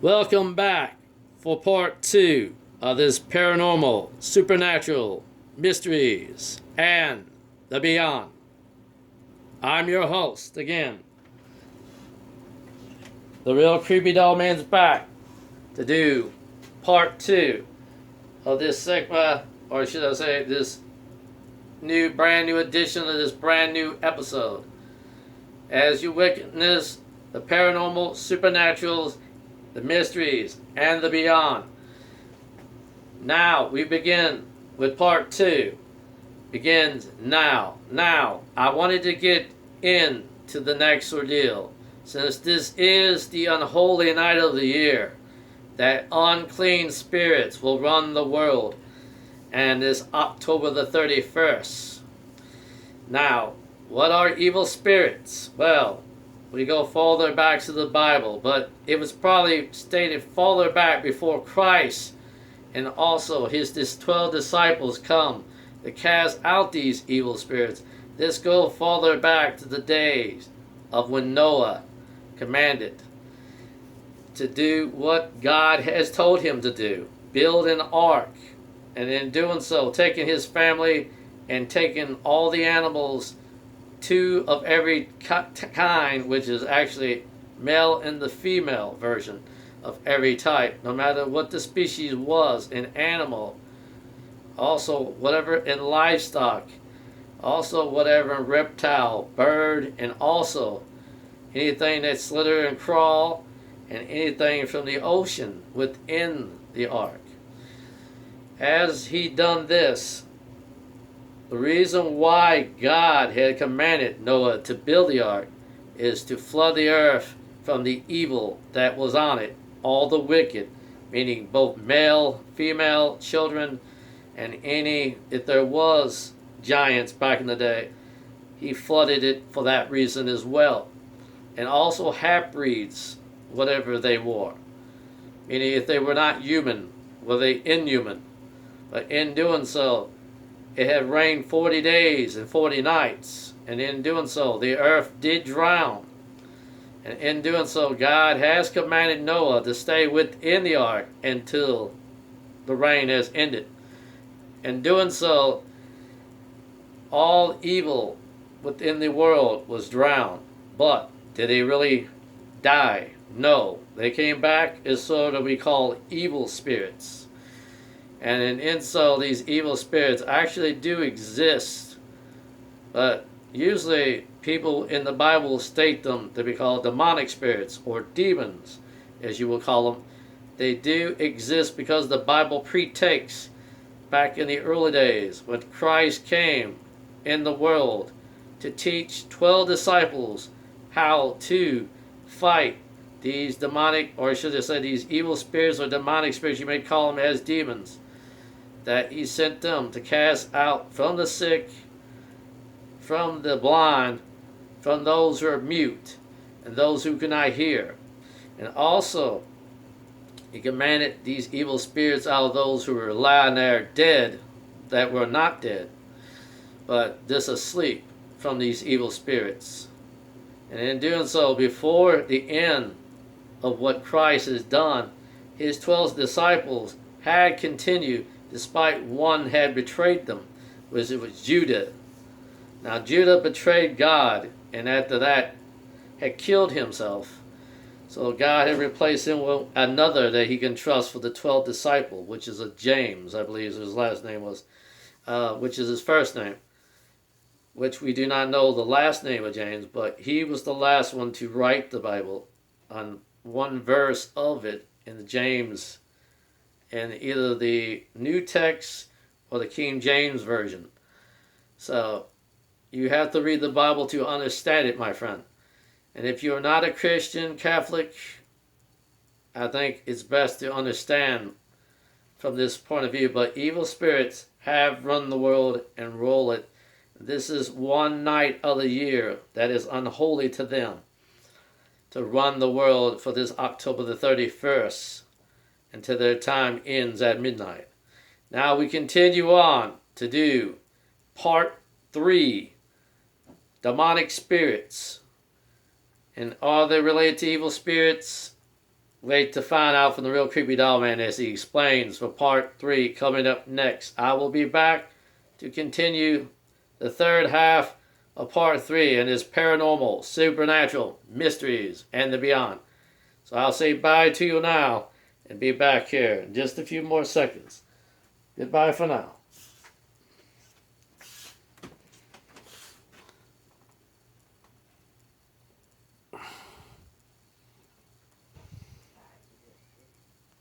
Welcome back for part 2 of this paranormal, supernatural, mysteries, and the beyond. I'm your host again. The real creepy doll man's back to do part 2 of this segment, or should I say this brand new edition of this brand new episode. As you witness the paranormal, supernaturals, the mysteries, and the beyond. Now we begin with part 2. Begins now. Now, I wanted to get into the next ordeal, since this is the unholy night of the year, that unclean spirits will run the world, and this October the 31st. Now, what are evil spirits? Well, we go farther back to the Bible, but it was probably stated farther back before Christ and also his 12 disciples come to cast out these evil spirits. This goes farther back to the days of when Noah commanded to do what God has told him to do, build an ark, and in doing so, taking his family and taking all the animals, 2 of every kind, which is actually male and the female version of every type, no matter what the species was in animal, also whatever in livestock, also whatever in reptile, bird, and also anything that slither and crawl, and anything from the ocean within the ark. As he done this, the reason why God had commanded Noah to build the ark is to flood the earth from the evil that was on it, all the wicked, meaning both male, female, children, and any, if there was giants back in the day, he flooded it for that reason as well. And also half-breeds, whatever they were, meaning if they were not human, were they inhuman? But in doing so, it had rained 40 days and 40 nights, and in doing so, the earth did drown. And in doing so, God has commanded Noah to stay within the ark until the rain has ended. In doing so, all evil within the world was drowned. But did they really die? No. They came back as sort of we call evil spirits. And in so, these evil spirits actually do exist. But usually people in the Bible state them to be called demonic spirits or demons, as you will call them. They do exist because the Bible pretakes back in the early days when Christ came in the world to teach 12 disciples how to fight these demonic, or should I say these evil spirits or demonic spirits, you may call them as demons, that he sent them to cast out from the sick, from the blind, from those who are mute, and those who cannot hear. And also, he commanded these evil spirits out of those who were lying there dead, that were not dead, but just asleep, from these evil spirits. And in doing so, before the end of what Christ has done, his 12 disciples had continued, despite one had betrayed them, which it was Judah. Now Judah betrayed God, and after that had killed himself. So God had replaced him with another that he can trust for the 12th disciple, which is a James, I believe his last name was, which is his first name, which we do not know the last name of James, but he was the last one to write the Bible on one verse of it in James, in either the New Text or the King James Version. So you have to read the Bible to understand it, my friend. And if you're not a Christian, Catholic, I think it's best to understand from this point of view. But evil spirits have run the world and rule it. This is one night of the year that is unholy to them, to run the world for this October the 31st until their time ends at midnight. Now we continue on to do part 3, demonic spirits. And are they related to evil spirits? wait to find out from the real creepy doll man as he explains for part 3 coming up next. I will be back to continue the third half of part 3 and this paranormal, supernatural, mysteries, and the beyond. So I'll say bye to you now and be back here in just a few more seconds. Goodbye for now.